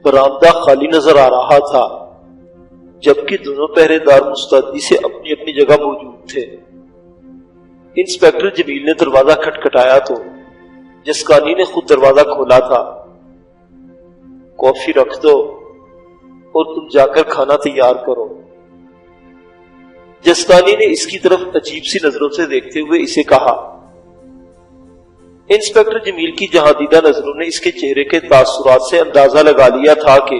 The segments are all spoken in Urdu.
برآمدہ خالی نظر آ رہا تھا، جبکہ دونوں پہرے دار مستعدی سے اپنی اپنی جگہ موجود تھے۔ انسپکٹر جمیل نے دروازہ کھٹکھٹایا تو جسکانی نے خود دروازہ کھولا تھا۔ کافی رکھ دو اور تم جا کر کھانا تیار کرو۔ جسکانی نے اس کی طرف عجیب سی نظروں سے دیکھتے ہوئے اسے کہا۔ انسپکٹر جمیل کی جہاں دیدہ نظروں نے اس کے چہرے کے تاثرات سے اندازہ لگا لیا تھا کہ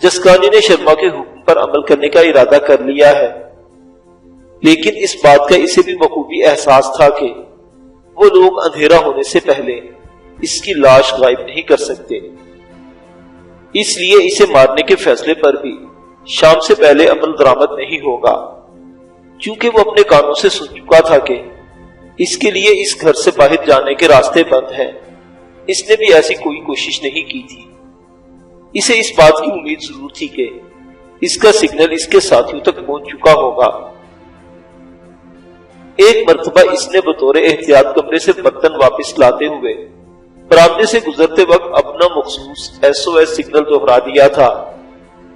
جسکانی نے شرما کے حکم پر عمل کرنے کا ارادہ کر لیا ہے، لیکن اس بات کا اسے بھی بخوبی احساس تھا کہ وہ لوگ اندھیرا ہونے سے پہلے اس کی لاش غائب نہیں کر سکتے، اس لیے اسے مارنے کے فیصلے پر بھی شام سے پہلے عمل درآمد نہیں ہوگا۔ چونکہ وہ اپنے کانوں سے سن چکا تھا کہ اس کے لیے اس گھر سے باہر جانے کے راستے بند ہیں، اس نے بھی ایسی کوئی کوشش نہیں کی تھی۔ اسے اس بات کی امید ضرور تھی کہ اس کا سگنل اس کے ساتھیوں تک پہنچ چکا ہوگا۔ ایک مرتبہ اس نے بطور احتیاط کمرے سے برتن واپس لاتے ہوئے برآمدے سے گزرتے وقت اپنا مخصوص SOS سگنل دہرا دیا تھا۔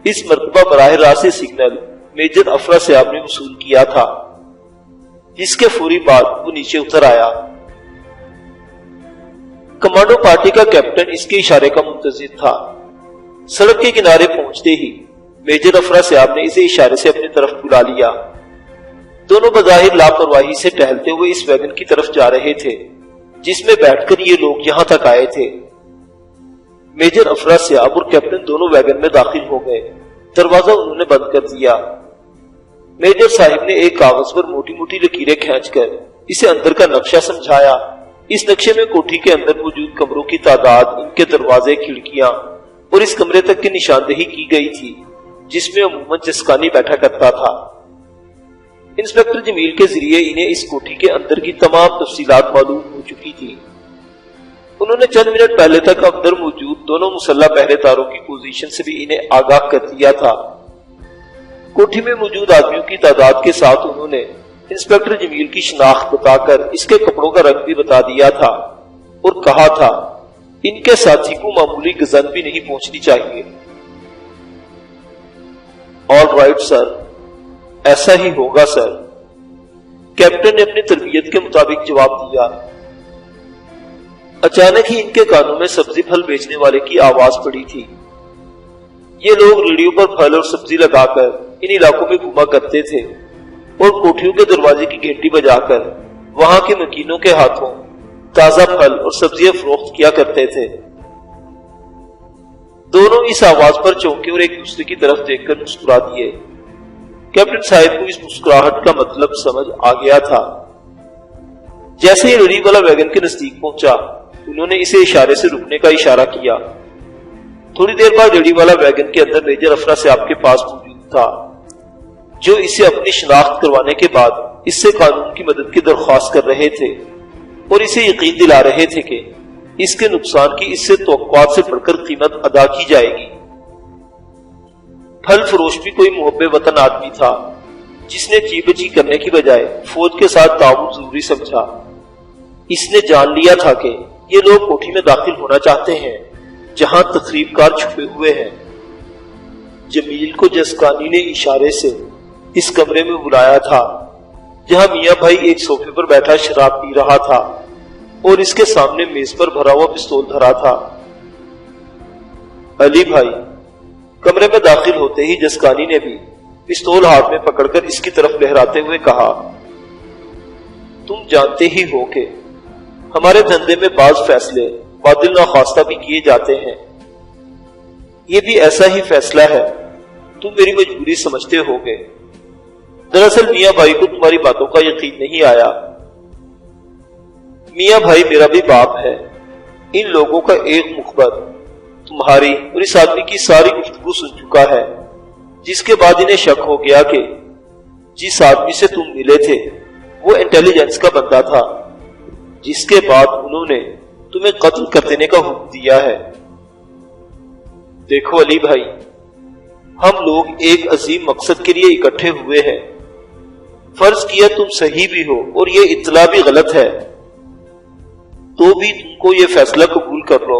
اس مرتبہ براہ راست سگنل میجر افرا سیاب نے وصول کیا تھا، جس کے فوری بعد وہ نیچے اتر آیا۔ کمانڈو پارٹی کا کیپٹن اس کے اشارے کا منتظر تھا۔ سڑک کے کنارے پہنچتے ہی میجر افرا سیاب نے اسے اشارے سے اپنی طرف بلا لیا۔ دونوں بظاہر لاپرواہی سے ٹہلتے ہوئے اس ویگن کی طرف جا رہے تھے جس میں بیٹھ کر یہ لوگ یہاں تک آئے تھے۔ میجر افرا سیاب اور کیپٹن دونوں ویگن میں داخل ہو گئے۔ دروازہ انہوں نے بند کر دیا۔ میجر صاحب نے ایک کاغذ پر موٹی موٹی لکیریں کھینچ کر اسے اندر کا نقشہ سمجھایا۔ اس نقشے میں کوٹھی کے اندر موجود کمروں کی تعداد، ان کے دروازے، کھڑکیاں اور اس کمرے تک کی نشاندہی کی گئی تھی جس میں عموماً جسکانی بیٹھا کرتا تھا۔ انسپکٹر جمیل کے ذریعے انہیں اس کوٹھی کے اندر کی تمام تفصیلات معلوم ہو چکی تھی۔ انہوں نے چند منٹ پہلے تک اندر موجود دونوں مسلح پہرے داروں کی پوزیشن سے بھی انہیں آگاہ کر دیا تھا۔ کوٹھی میں موجود آدمیوں کی تعداد کے ساتھ انہوں نے انسپکٹر جمیل کی شناخت بتا کر اس کے کپڑوں کا رنگ بھی بتا دیا تھا اور کہا تھا ان کے ساتھی کو معمولی گزن بھی نہیں پہنچنی چاہیے۔ آل رائٹ سر، ایسا ہی ہوگا سر، کیپٹن نے اپنی تربیت کے مطابق جواب دیا۔ اچانک ہی ان کے کانوں میں سبزی پھل بیچنے والے کی آواز پڑی تھی۔ یہ لوگ ریڑیوں پر پھل اور سبزی لگا کر ان علاقوں میں گھوما کرتے تھے اور کوٹھیوں کے دروازے کی گھنٹی بجا کر وہاں کے مکینوں کے ہاتھوں تازہ پھل اور سبزیاں فروخت کیا کرتے تھے۔ دونوں اس آواز پر چونکے اور ایک دوسرے کی طرف دیکھ کر مسکرا دیے۔ کیپٹن صاحب کو اس مسکراہٹ کا مطلب سمجھ آ گیا تھا۔ جیسے ہی ریڑھی والا ویگن کے نزدیک پہنچا انہوں نے اسے اشارے سے رکنے کا اشارہ کیا۔ تھوڑی دیر بعد ریڑھی والا ویگن کے اندر میجر افرا سیاب کے پاس موجود تھا، جو اسے اپنی شناخت کروانے کے بعد اس سے قانون کی مدد کی درخواست کر رہے تھے اور اسے یقین دلا رہے تھے کہ اس کے نقصان کی اس سے توقعات سے بڑھ کر قیمت ادا کی جائے گی۔ پھل فروش بھی کوئی محب وطن آدمی تھا جس نے چی بچی کرنے کی بجائے فوج کے ساتھ تعاون ضروری سمجھا۔ اس نے جان لیا تھا کہ یہ لوگ کوٹھی میں داخل ہونا چاہتے ہیں جہاں تخریب کار چھپے ہوئے ہیں۔ جمیل کو جسکانی نے اشارے سے اس کمرے میں بلایا تھا جہاں میاں بھائی ایک صوفے پر بیٹھا شراب پی رہا تھا اور اس کے سامنے میز پر بھرا ہوا پستول دھرا تھا۔ علی بھائی، کمرے میں داخل ہوتے ہی جسکانی نے بھی پستول ہاتھ میں پکڑ کر اس کی طرف لہراتے ہوئے کہا، تم جانتے ہی ہو کہ ہمارے دھندے میں بعض فیصلے بادل ناخواستہ بھی کیے جاتے ہیں۔ یہ بھی ایسا ہی فیصلہ ہے، تم میری مجبوری سمجھتے ہوگے۔ دراصل میاں بھائی کو تمہاری باتوں کا یقین نہیں آیا۔ میاں بھائی میرا بھی باپ ہے۔ ان لوگوں کا ایک مخبر تمہاری اور اس آدمی کی ساری گفتگو سن چکا ہے، جس کے بعد انہیں شک ہو گیا کہ جس آدمی سے تم ملے تھے وہ انٹیلیجنس کا بندہ تھا، جس کے بعد انہوں نے تمہیں قتل کر دینے کا حکم دیا ہے۔ دیکھو علی بھائی، ہم لوگ ایک عظیم مقصد کے لیے اکٹھے ہوئے ہیں۔ فرض کیا تم صحیح بھی ہو اور یہ اطلاع بھی غلط ہے تو بھی تم کو یہ فیصلہ قبول کر لو۔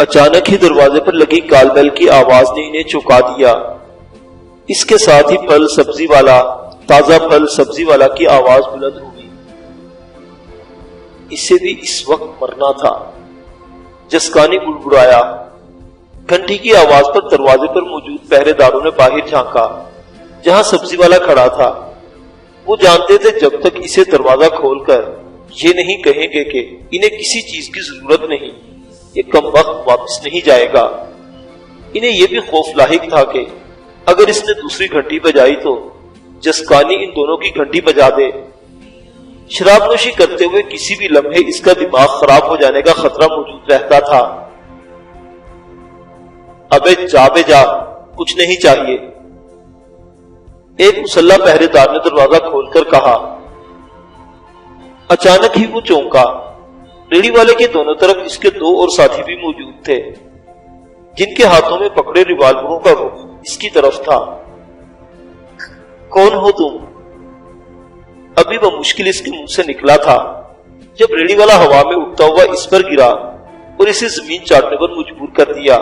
اچانک ہی دروازے پر لگی کال بیل کی آواز نے انہیں چونکا دیا۔ اس کے ساتھ ہی پھل سبزی والا، تازہ پھل سبزی والا کی آواز بلند ہوئی۔ اسے بھی اس وقت مرنا تھا۔ جسکانی بڑبڑایا۔ گھنٹی کی آواز پر دروازے پر موجود پہرے داروں نے باہر جھانکا جہاں سبزی والا کھڑا تھا۔ وہ جانتے تھے جب تک اسے دروازہ کھول کر یہ نہیں کہیں گے کہ انہیں کسی چیز کی ضرورت نہیں، یہ کم وقت واپس نہیں جائے گا۔ انہیں یہ بھی خوف لاحق تھا کہ اگر اس نے دوسری گھنٹی بجائی تو جسکانی ان دونوں کی گھنٹی بجا دے۔ شراب نوشی کرتے ہوئے کسی بھی لمحے اس کا دماغ خراب ہو جانے کا خطرہ موجود رہتا تھا۔ ابے جا بے جا، کچھ نہیں چاہیے، ایک مسلح پہرے دار نے دروازہ کھول کر کہا۔ اچانک ہی وہ چونکا۔ ریڑھی والے کے دونوں طرف اس کے دو اور ساتھی بھی موجود تھے جن کے ہاتھوں میں پکڑے ریوالوروں کا رخ اس کی طرف تھا۔ کون ہو تم؟ ابھی وہ مشکل اس کے منہ سے نکلا تھا جب ریڑھی والا ہوا میں اٹھتا ہوا اس پر گرا اور اسے زمین چاٹنے پر مجبور کر دیا۔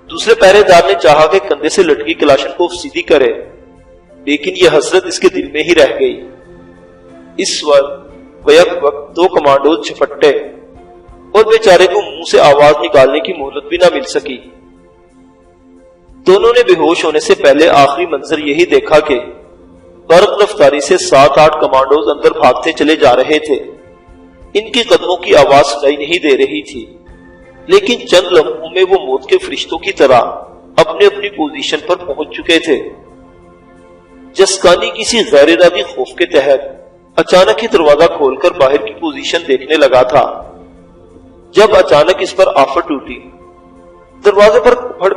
دوسرے پہرے دار نے چاہا کہ کندھے سے لٹکی کلاشنکوف سیدھی کرے، لیکن یہ حسرت اس کے دل میں ہی رہ گئی۔ اس وقت بیک وقت دو کمانڈوز جھپٹے اور بیچارے کو منہ سے آواز نکالنے کی مہلت بھی نہ مل سکی۔ دونوں نے بے ہوش ہونے سے پہلے آخری منظر یہی دیکھا کہ برق رفتاری سے 7-8 کمانڈوز اندر بھاگتے چلے جا رہے تھے۔ ان کی قدموں کی آواز سنائی نہیں دے رہی تھی، لیکن چند لمحوں میں وہ موت کے فرشتوں کی طرح اپنی اپنی پوزیشن پر پہنچ چکے تھے۔ جسکانی کسی غیر ارادی خوف کے تحت اچانک ہی دروازہ کھول کر باہر کی پوزیشن دیکھنے لگا تھا جب اچانک اس پر آفت ٹوٹی۔ دروازے پر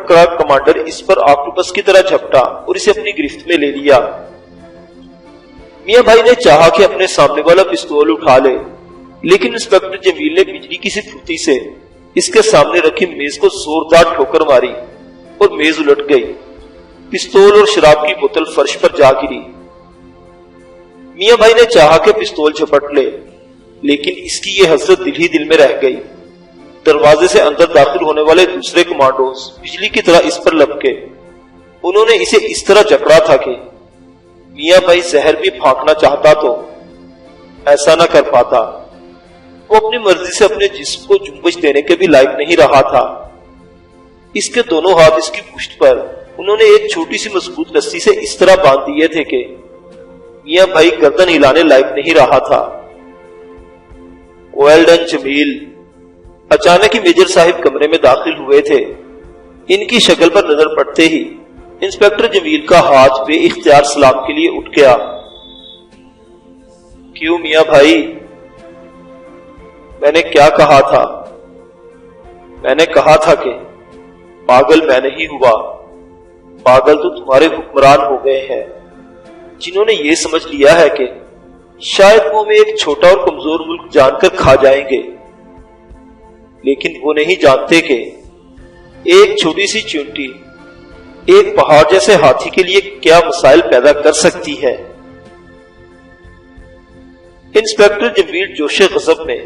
کھڑا کمانڈر اس پر آکٹوپس کی طرح جھپٹا اور اسے اپنی گرفت میں لے لیا۔ میاں بھائی نے چاہا کہ اپنے سامنے والا پستول اٹھا لے، لیکن انسپکٹر جمیل نے بجلی کی سی پھوٹی سے اس کے سامنے رکھی میز کو زوردار ٹھوکر ماری اور میز الٹ گئی۔ پستول اور شراب کی بوتل فرش پر جا گری۔ میاں بھائی نے چاہا کہ پستول جھپٹ لے، لیکن اس کی یہ حسرت دل ہی دل میں رہ گئی۔ دروازے سے اندر داخل ہونے والے دوسرے کمانڈوز بجلی کی طرح اس پر لپکے۔ انہوں نے اسے اس طرح جکڑا تھا کہ میاں بھائی زہر بھی پھانکنا چاہتا تو ایسا نہ کر پاتا۔ وہ اپنی مرضی سے اپنے جسم کو جنبش دینے کے بھی لائق نہیں رہا تھا۔ اس کے دونوں ہاتھ اس کی پشت پر انہوں نے ایک چھوٹی سی مضبوط رسی سے اس طرح باندھ دیے تھے کہ میاں بھائی گردن ہلانے لائق نہیں رہا تھا۔ ویل ڈن جمیل۔ اچانک ہی میجر صاحب کمرے میں داخل ہوئے تھے۔ ان کی شکل پر نظر پڑتے ہی انسپکٹر جمیل کا ہاتھ بے اختیار سلام کے لیے اٹھ گیا۔ کیوں میاں بھائی؟ میں نے کیا کہا تھا؟ میں نے کہا تھا کہ پاگل میں نہیں ہوا، پاگل تو تمہارے حکمران ہو گئے ہیں، جنہوں نے یہ سمجھ لیا ہے کہ شاید وہ میں ایک چھوٹا اور کمزور ملک جان کر کھا جائیں گے، لیکن وہ نہیں جانتے کہ ایک چھوٹی سی چونٹی ایک پہاڑ جیسے ہاتھی کے لیے کیا مسائل پیدا کر سکتی ہے۔ انسپکٹر جمیل جوش غضب میں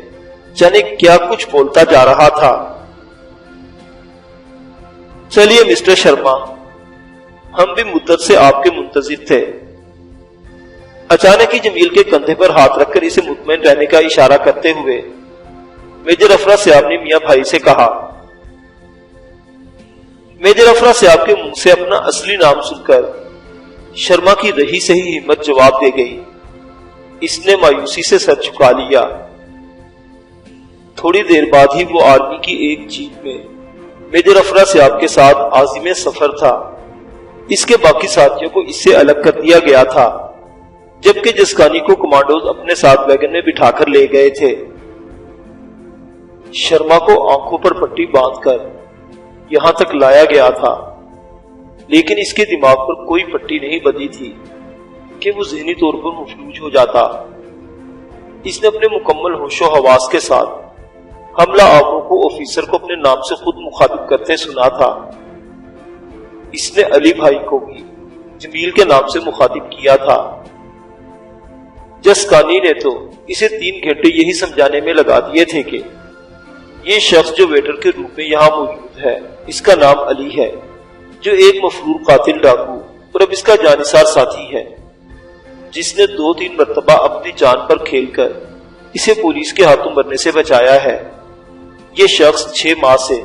جانے کیا کچھ بولتا جا رہا تھا۔ چلیے مسٹر شرما، ہم بھی مدت سے آپ کے منتظر تھے۔ اچانک ہی جمیل کے کندھے پر ہاتھ رکھ کر اسے مطمئن رہنے کا اشارہ کرتے ہوئے میجر افرا سیاب نے میاں بھائی سے کہا۔ میجر افرا سیاب کے منہ سے اپنا اصلی نام سن کر شرما کی رہی سے ہی ہمت جواب دے گئی۔ اس نے مایوسی سے سر جھکا لیا۔ تھوڑی دیر بعد ہی وہ آرمی کی ایک جیپ میں میجر افرا سیاب کے ساتھ عازم سفر تھا۔ اس کے باقی ساتھیوں کو اس سے الگ کر دیا گیا تھا، جبکہ جسکانی کو کمانڈوز اپنے ساتھ ویگن میں بٹھا کر لے گئے تھے۔ شرما کو آنکھوں پر پٹی باندھ کر یہاں تک لایا گیا تھا، لیکن اس کے دماغ پر کوئی پٹی نہیں بندھی تھی کہ وہ ذہنی طور پر مفلوج ہو جاتا۔ اس نے اپنے مکمل ہوش و حواس کے ساتھ حملہ آوروں کو آفیسر کو اپنے نام سے خود مخاطب کرتے سنا تھا۔ اس نے علی بھائی کو بھی جمیل کے نام سے مخاطب کیا تھا۔ جسکانی نے تو اسے 3 گھنٹے یہی سمجھانے میں لگا دیے تھے کہ یہ شخص جو ویٹر کے روپ میں یہاں موجود ہے، اس کا نام علی ہے، جو ایک مفرور قاتل ڈاکو اور اب اس کا جانثار ساتھی ہے، جس نے 2-3 مرتبہ اپنی جان پر کھیل کر اسے پولیس کے ہاتھوں مرنے سے بچایا ہے۔ یہ شخص 6 ماہ سے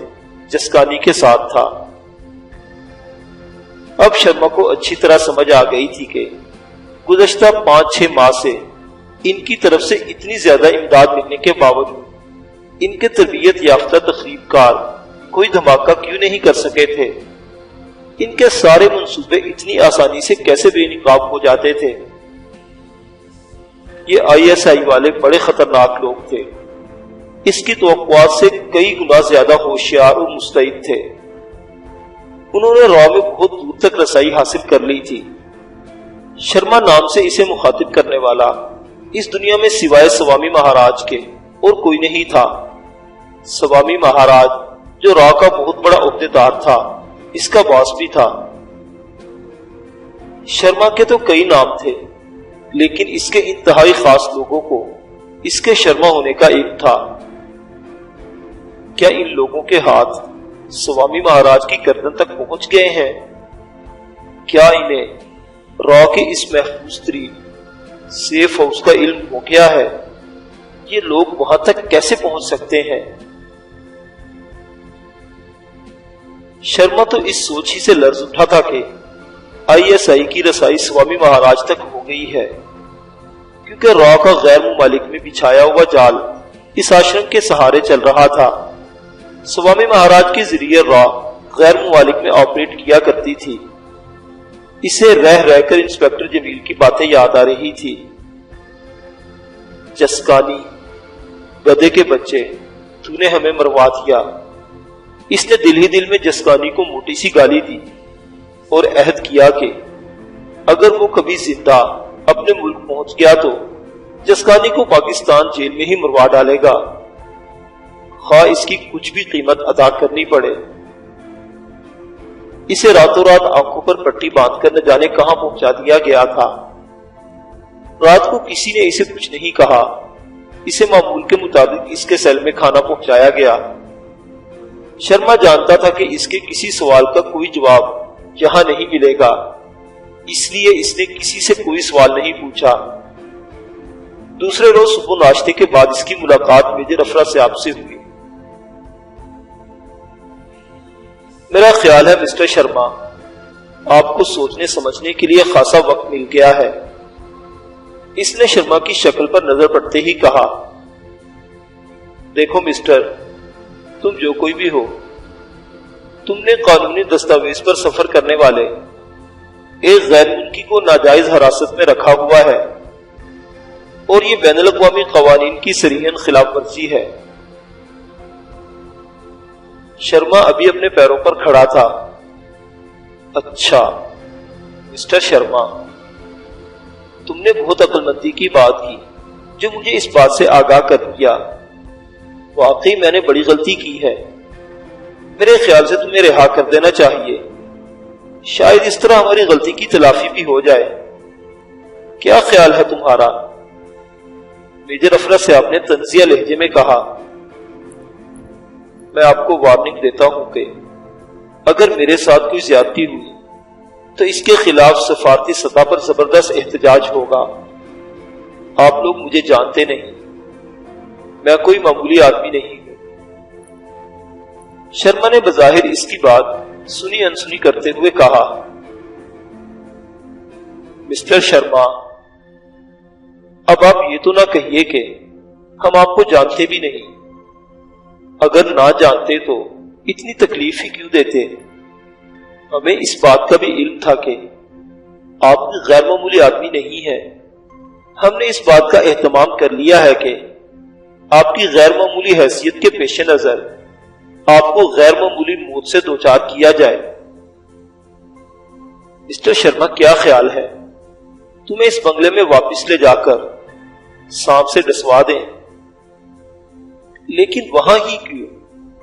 جسکانی کے ساتھ تھا۔ اب شرما کو اچھی طرح سمجھ آ گئی تھی کہ گزشتہ 5-6 ماہ سے ان کی طرف سے اتنی زیادہ امداد ملنے کے باوجود ان کے تربیت یافتہ تخریب کار کوئی دھماکہ کیوں نہیں کر سکے تھے؟ ان کے سارے منصوبے اتنی آسانی سے کیسے بے نقاب ہو جاتے تھے؟ یہ ISI والے بڑے خطرناک لوگ تھے، اس کی توقعات سے کئی گنا زیادہ ہوشیار اور مستعد تھے۔ انہوں نے راہ میں بہت دور تک رسائی حاصل کر لی تھی۔ شرما نام سے اسے مخاطب کرنے والا اس دنیا میں سوائے سوامی مہاراج کے اور کوئی نہیں تھا۔ سوامی مہاراج جو راہ کا بہت بڑا عہدیدار تھا، اس کا باس بھی تھا۔ شرما کے تو کئی نام تھے، لیکن اس کے انتہائی خاص لوگوں کو اس کے شرما ہونے کا علم تھا۔ کیا ان لوگوں کے ہاتھ سوامی مہاراج کی گردن تک پہنچ گئے ہیں؟ کیا انہیں را کے اس محفوظ ترین سیف ہاؤس کا علم ہو گیا ہے؟ یہ لوگ وہاں تک کیسے پہنچ سکتے ہیں؟ شرما تو اس سوچ ہی سے لرز اٹھا تھا کہ ISI کی رسائی سوامی مہاراج تک ہو گئی ہے، کیونکہ را کا غیر ممالک میں بچھایا ہوا جال اس آشرم کے سہارے چل رہا تھا۔ سوامی مہاراج کے ذریعے را غیر ممالک میں آپریٹ کیا کرتی تھی۔ اسے رہ رہ کر انسپیکٹر جمیل کی باتیں یاد آ رہی تھی۔ جسکانی، گدے کے بچے، تو نے ہمیں مروا دیا۔ اس نے دل ہی دل میں جسکانی کو موٹی سی گالی دی اور عہد کیا کہ اگر وہ کبھی زندہ اپنے ملک پہنچ گیا تو جسکانی کو پاکستان جیل میں ہی مروا ڈالے گا، خواہ اس کی کچھ بھی قیمت ادا کرنی پڑے۔ اسے راتوں رات آنکھوں پر پٹی باندھ کر نہ جانے کہاں پہنچا دیا گیا تھا۔ رات کو کسی نے اسے کچھ نہیں کہا، اسے معمول کے مطابق اس کے سیل میں کھانا پہنچایا گیا۔ شرما جانتا تھا کہ اس کے کسی سوال کا کوئی جواب یہاں نہیں ملے گا، اس لیے اس نے کسی سے کوئی سوال نہیں پوچھا۔ دوسرے روز صبح ناشتے کے بعد اس کی ملاقات میجر افرا صاحب سے ہوئی۔ میرا خیال ہے مسٹر شرما، آپ کو سوچنے سمجھنے کے لیے خاصا وقت مل گیا ہے۔ اس نے شرما کی شکل پر نظر پڑتے ہی کہا، دیکھو مسٹر، تم جو کوئی بھی ہو، تم نے قانونی دستاویز پر سفر کرنے والے ایک غیر ملکی کو ناجائز حراست میں رکھا ہوا ہے، اور یہ بین الاقوامی قوانین کی صریحاً خلاف ورزی ہے۔ شرما ابھی اپنے پیروں پر کھڑا تھا۔ اچھا مسٹر شرما، تم نے بہت عقل مندی کی بات کی جو مجھے اس بات سے آگاہ کر دیا۔ واقعی میں نے بڑی غلطی کی ہے، میرے خیال سے تمہیں رہا کر دینا چاہیے، شاید اس طرح ہماری غلطی کی تلافی بھی ہو جائے۔ کیا خیال ہے تمہارا؟ میجر افرا صاحب نے طنزیہ لہجے میں کہا، میں آپ کو وارننگ دیتا ہوں کہ اگر میرے ساتھ کوئی زیادتی ہوئی تو اس کے خلاف سفارتی سطح پر زبردست احتجاج ہوگا۔ آپ لوگ مجھے جانتے نہیں، میں کوئی معمولی آدمی نہیں ہوں۔ شرما نے بظاہر اس کی بات سنی انسنی کرتے ہوئے کہا، مسٹر شرما، اب آپ یہ تو نہ کہیے کہ ہم آپ کو جانتے بھی نہیں۔ اگر نہ جانتے تو اتنی تکلیف ہی کیوں دیتے؟ ہمیں اس بات کا بھی علم تھا کہ آپ غیر معمولی آدمی نہیں ہیں۔ ہم نے اس بات کا اہتمام کر لیا ہے کہ آپ کی غیر معمولی حیثیت کے پیش نظر آپ کو غیر معمولی موت سے دوچار کیا جائے۔ مسٹر شرما، کیا خیال ہے تمہیں اس بنگلے میں واپس لے جا کر سانپ سے ڈسوا دیں؟ لیکن وہاں ہی کیوں؟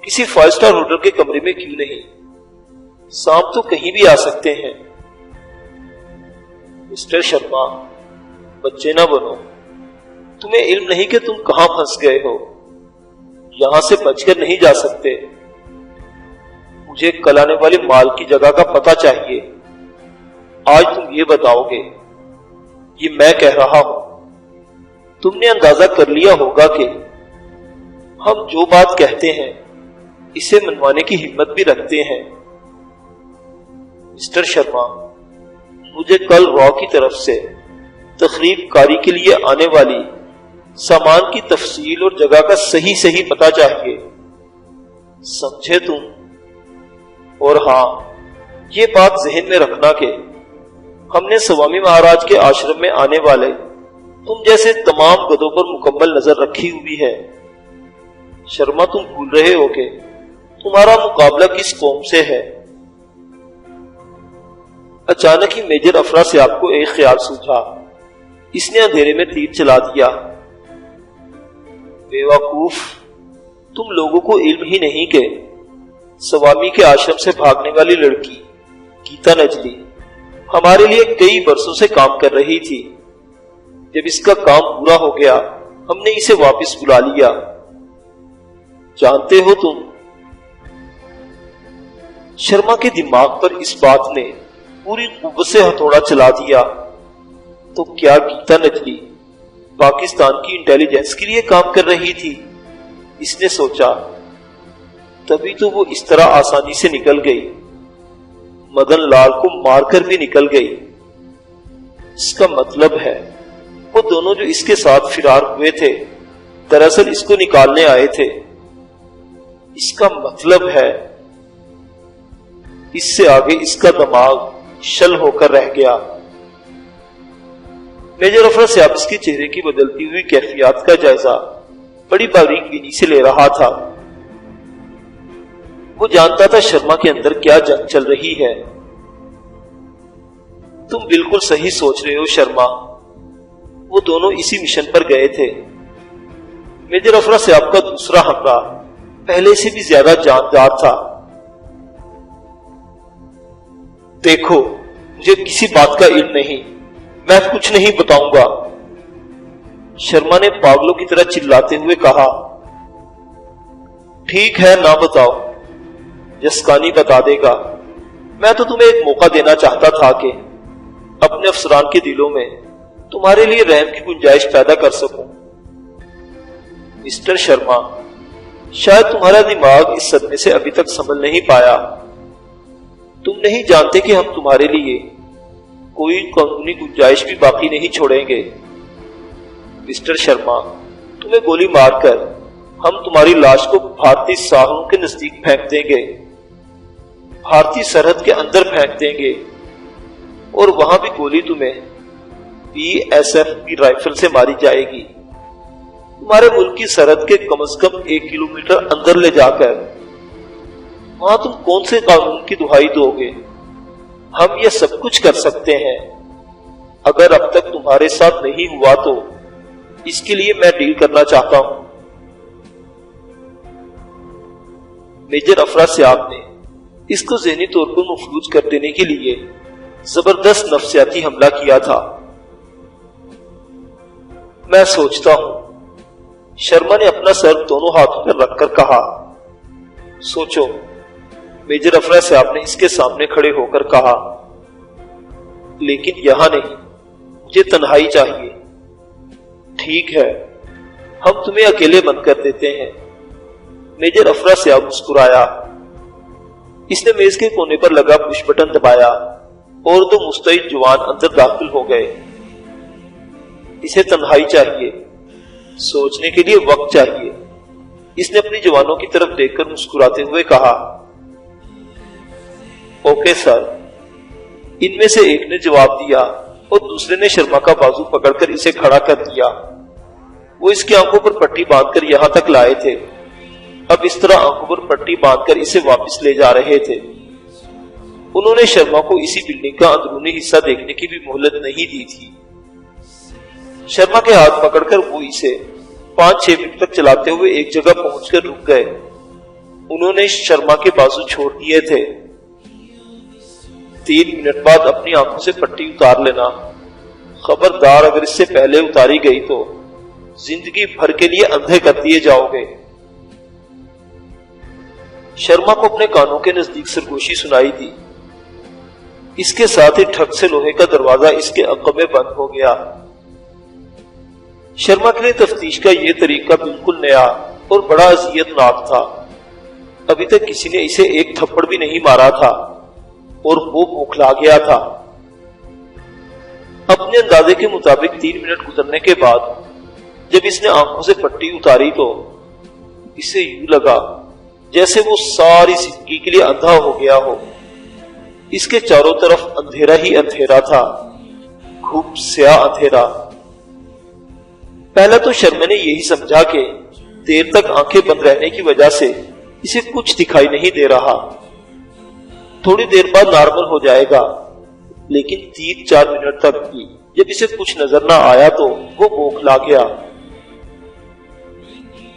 کسی 5 سٹار ہوٹل کے کمرے میں کیوں نہیں؟ سانپ تو کہیں بھی آ سکتے ہیں۔ مسٹر شرما، بچے نہ بنو، تمہیں علم نہیں کہ تم کہاں پھنس گئے ہو۔ یہاں سے بچ کر نہیں جا سکتے. مجھے کل آنے والے مال کی جگہ کا پتہ چاہیے. آج تم یہ بتاؤ گے. یہ میں کہہ رہا ہوں. تم نے اندازہ کر لیا ہوگا کہ ہم جو بات کہتے ہیں اسے منوانے کی ہمت بھی رکھتے ہیں. مسٹر شرما، مجھے کل را کی طرف سے تقریب کاری کے لیے آنے والی سامان کی تفصیل اور جگہ کا صحیح پتہ چاہیے. سمجھے تم؟ اور ہاں، یہ بات ذہن میں رکھنا کہ ہم نے سوامی مہاراج کے آشرم میں آنے والے تم جیسے تمام گدوں پر مکمل نظر رکھی ہوئی ہے. شرما، تم بھول رہے ہو کہ تمہارا مقابلہ کس قوم سے ہے؟ اچانک ہی میجر افراسیاب کو ایک خیال سوچا. اس نے اندھیرے میں تیر چلا دیا. بے وقوف، تم لوگوں کو علم ہی نہیں کہ سوامی کے آشرم سے بھاگنے والی لڑکی گیتا نجلی ہمارے لیے کئی برسوں سے کام کر رہی تھی. جب اس کا کام پورا ہو گیا ہم نے اسے واپس بلا لیا. جانتے ہو تم، شرما کے دماغ پر اس بات نے پوری قوت سے ہتھوڑا چلا دیا. تو کیا گیتا نجلی پاکستان کی انٹیلیجنس کے لیے کام کر رہی تھی؟ اس نے سوچا. تبھی تو وہ اس طرح آسانی سے نکل گئی. مدن لال کو مار کر بھی نکل گئی. اس کا مطلب ہے وہ دونوں جو اس کے ساتھ فرار ہوئے تھے دراصل اس کو نکالنے آئے تھے. اس کا مطلب ہے اس سے آگے اس کا دماغ شل ہو کر رہ گیا. میجر افراسیاب اس کے چہرے کی بدلتی ہوئی کیفیات کا جائزہ بڑی باریک بینی سے لے رہا تھا. وہ جانتا تھا شرما کے اندر کیا جنگ چل رہی ہے. تم بالکل صحیح سوچ رہے ہو شرما، وہ دونوں اسی مشن پر گئے تھے. میجر افراسیاب کا دوسرا ہمراہ پہلے سے بھی زیادہ جاندار تھا. دیکھو، مجھے کسی بات کا علم نہیں، میں کچھ نہیں بتاؤں گا. شرما نے پاگلوں کی طرح چلاتے ہوئے کہا. ٹھیک ہے، نہ بتاؤ، جسکانی بتا دے گا. میں تو تمہیں ایک موقع دینا چاہتا تھا کہ اپنے افسران کے دلوں میں تمہارے لیے رحم کی گنجائش پیدا کر سکوں. مسٹر شرما، شاید تمہارا دماغ اس صدمے سے ابھی تک سنبھل نہیں پایا. تم نہیں جانتے کہ ہم تمہارے لیے کوئی قانونی گنجائش بھی باقی نہیں چھوڑیں گے. مسٹر شرما، تمہیں گولی مار کر ہم تمہاری لاش کو بھارتی ساحلوں کے نزدیک پھینک دیں گے، بھارتی سرحد کے اندر پھینک دیں گے، اور وہاں بھی گولی تمہیں BSF کی رائفل سے ماری جائے گی. تمہارے ملک کی سرحد کے کم از کم 1 کلومیٹر اندر لے جا کر. وہاں تم کون سے قانون کی دہائی دو گے؟ ہم یہ سب کچھ کر سکتے ہیں. اگر اب تک تمہارے ساتھ نہیں ہوا تو اس کے لیے میں ڈیل کرنا چاہتا ہوں. میجر افراسیاب نے اس کو ذہنی طور پر مفلوج کر دینے کے لیے زبردست نفسیاتی حملہ کیا تھا. میں سوچتا ہوں، شرما نے اپنا سر دونوں ہاتھوں پر رکھ کر کہا. سوچو، میجر افراسیاب نے اس کے سامنے کھڑے ہو کر کہا. لیکن یہاں نہیں، مجھے تنہائی چاہیے. ٹھیک ہے، ہم تمہیں اکیلے بند کر دیتے ہیں. میجر افراسیاب مسکرایا. اس نے میز کے کونے پر لگا پش بٹن دبایا اور 2 مستعد جوان اندر داخل ہو گئے. اسے تنہائی چاہیے، سوچنے کے لیے وقت چاہیے. اس نے اپنی جوانوں کی طرف دیکھ کر مسکراتے ہوئے کہا. Okay sir. ان میں سے ایک نے جواب دیا اور دوسرے نے شرما کا بازو پکڑ کر اسے کھڑا کر دیا. وہ اس کی آنکھوں پر پٹی باندھ کر یہاں تک لائے تھے. اب اس طرح آنکھوں پر پٹی باندھ کر اسے واپس لے جا رہے تھے. انہوں نے شرما کو اسی بلڈنگ کا اندرونی حصہ دیکھنے کی بھی مہلت نہیں دی تھی. شرما کے ہاتھ پکڑ کر وہ اسے 5-6 منٹ تک چلاتے ہوئے ایک جگہ پہنچ کر رک گئے. انہوں نے شرما کے بازو چھوڑ دیے تھے. 3 منٹ بعد اپنی آنکھوں سے پٹی اتار لینا. خبردار، اگر اس سے پہلے اتاری گئی تو زندگی بھر کے لیے اندھے کر دیے جاؤ گے. شرما کو اپنے کانوں کے نزدیک سرگوشی سنائی دی۔ اس کے ساتھ ہی ٹھک سے لوہے کا دروازہ اس کے عقب میں بند ہو گیا۔ شرما کے لیے تفتیش کا یہ طریقہ بالکل نیا اور بڑا اذیت ناک تھا۔ ابھی تک کسی نے اسے ایک تھپڑ بھی نہیں مارا تھا اور وہ بوکھلا گیا تھا۔ اپنے اندازے کے مطابق 3 منٹ گزرنے کے بعد جب اس نے آنکھوں سے پٹی اتاری تو اسے یوں لگا جیسے وہ ساری زندگی کے لیے اندھا ہو گیا ہو۔ اس کے چاروں طرف اندھیرا ہی اندھیرا تھا، خوب سیاہ اندھیرا۔ پہلا تو شرما نے یہی سمجھا کہ دیر تک آنکھیں بند رہنے کی وجہ سے اسے کچھ دکھائی نہیں دے رہا، تھوڑی دیر بعد نارمل ہو جائے گا، لیکن 3-4 منٹ تک بھی جب اسے کچھ نظر نہ آیا تو وہ بوکھلا گیا۔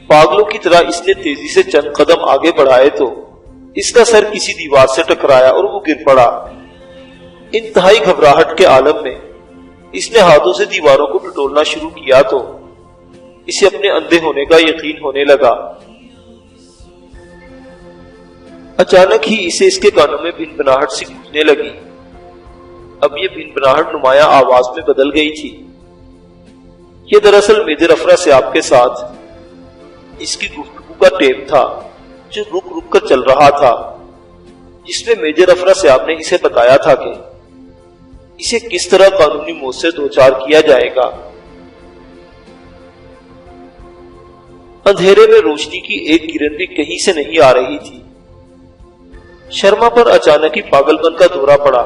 پاگلوں کی طرح اس نے تیزی سے چند قدم آگے بڑھائے تو اس کا سر کسی دیوار سے ٹکرایا اور وہ گر پڑا۔ انتہائی گھبراہٹ کے عالم میں اس نے ہاتھوں سے دیواروں کو ٹٹولنا شروع کیا تو اسے اپنے اندھے ہونے کا یقین ہونے لگا۔ اچانک ہی اسے اس کے کانوں میں بھنبھناہٹ سی گونجنے لگی۔ اب یہ بھنبھناہٹ نمایاں آواز میں بدل گئی تھی۔ یہ دراصل میجر افراسیاب کے ساتھ اس کی گفتگو کا ٹیپ تھا جو رک رک کر چل رہا تھا، جس میں میجر افراسیاب نے اسے بتایا تھا کہ اسے کس طرح قانونی موت سے دوچار کیا جائے گا۔ اندھیرے میں روشنی کی ایک کرن بھی کہیں سے نہیں آ رہی تھی۔ شرما پر اچانک ہی پاگل پن کا دورہ پڑا۔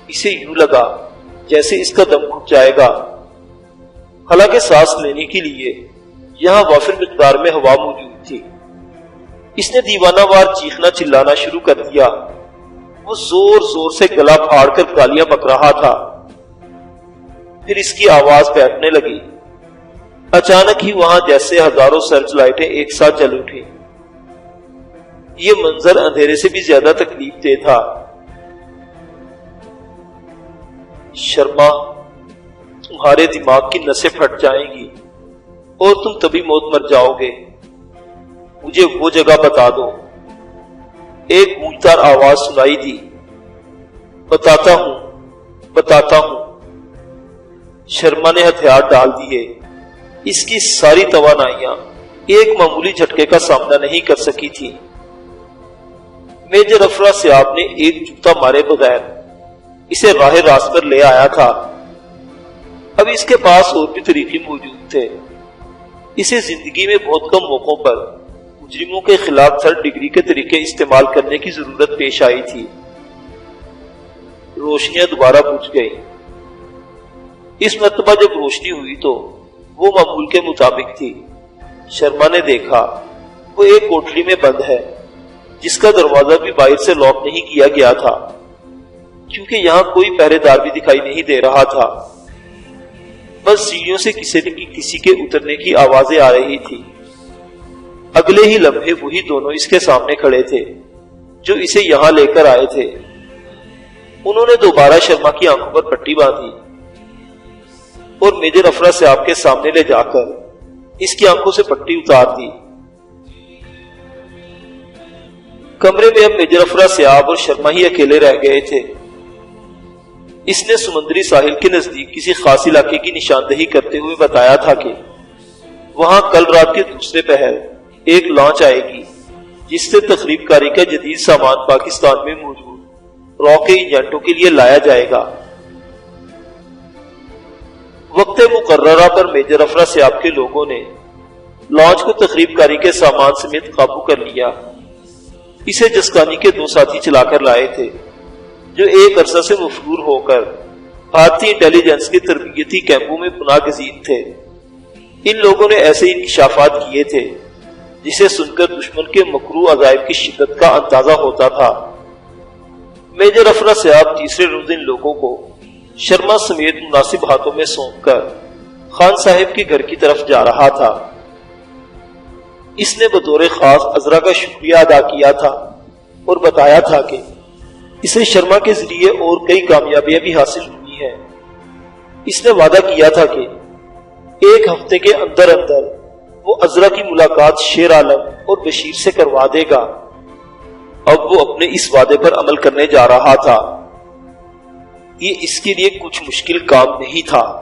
اسے یوں لگا جیسے اس کا دم گھٹ جائے گا، حالانکہ سانس لینے کے لیے یہاں وافر مقدار میں ہوا موجود تھی۔ اس نے دیوانہ وار چیخنا چلانا شروع کر دیا۔ وہ زور زور سے گلا پھاڑ کر گالیاں بک رہا تھا۔ پھر اس کی آواز بیٹھنے لگی۔ اچانک ہی وہاں جیسے ہزاروں سرچ لائٹیں ایک ساتھ جل اٹھی۔ یہ منظر اندھیرے سے بھی زیادہ تکلیف دہ تھا۔ شرما، تمہارے دماغ کی نسیں پھٹ جائیں گی اور تم تبھی موت مر جاؤ گے۔ مجھے وہ جگہ بتا دو۔ ایک گونجدار آواز سنائی دی، بتاتا ہوں، بتاتا ہوں۔ شرما نے ہتھیار ڈال دیے۔ اس کی ساری توانائیاں ایک معمولی جھٹکے کا سامنا نہیں کر سکی تھی۔ میجر افراسیاب نے ایک جوتا مارے بغیر اسے راہ راست پر لے آیا تھا۔ اب اس کے پاس اور بھی طریقے موجود تھے۔ اسے زندگی میں بہت کم موقعوں پر مجرموں کے خلاف 3rd ڈگری کے طریقے استعمال کرنے کی ضرورت پیش آئی تھی۔ روشنیاں دوبارہ بجھ گئی۔ اس مرتبہ جب روشنی ہوئی تو وہ معمول کے مطابق تھی۔ شرما نے دیکھا وہ ایک کوٹلی میں بند ہے، جس کا دروازہ بھی باہر سے لاک نہیں کیا گیا تھا، کیونکہ یہاں کوئی پہرے دار بھی دکھائی نہیں دے رہا تھا۔ بس سیڑھیوں سے کسی کے اترنے کی آوازیں آ رہی تھی۔ اگلے ہی لمحے وہی دونوں اس کے سامنے کھڑے تھے جو اسے یہاں لے کر آئے تھے۔ انہوں نے دوبارہ شرما کی آنکھوں پر پٹی باندھی اور میجر افراسیاب کے سامنے لے جا کر اس کی آنکھوں سے پٹی اتار دی۔ کمرے میں اب میجر افراسیاب اور شرما ہی اکیلے رہ گئے تھے۔ اس نے سمندری ساحل کے نزدیک کسی خاص علاقے کی نشاندہی کرتے ہوئے بتایا تھا کہ وہاں کل رات کے دوسرے پہر ایک لانچ آئے گی جس سے تخریب کاری کا جدید سامان پاکستان میں موجود را کے ایجنٹوں کے لیے لایا جائے گا۔ وقت مقررہ پر میجر افراسیاب کے لوگوں نے لانچ کو تخریب کاری کے سامان سمیت قابو کر لیا۔ اسے جسکانی کے 2 ساتھی چلا کر لائے تھے جو ایک عرصہ سے مفرور ہو کر بھارتی انٹیلیجنس کے تربیتی کیمپوں میں پناہ گزین تھے۔ ان لوگوں نے ایسے انکشافات کیے تھے جسے سن کر دشمن کے مکروہ عذائب کی شدت کا اندازہ ہوتا تھا۔ میجر افراسیاب تیسرے روز ان لوگوں کو شرما سمیت مناسب ہاتھوں میں سونپ کر خان صاحب کے گھر کی طرف جا رہا تھا۔ اس نے بطور خاص عذرا کا شکریہ ادا کیا تھا اور بتایا تھا کہ اسے شرما کے ذریعے اور کئی کامیابیاں بھی حاصل ہوئی ہیں۔ اس نے وعدہ کیا تھا کہ 1 ہفتے کے اندر اندر وہ عذرا کی ملاقات شیر عالم اور بشیر سے کروا دے گا اب وہ اپنے اس وعدے پر عمل کرنے جا رہا تھا۔ یہ اس کے لیے کچھ مشکل کام نہیں تھا۔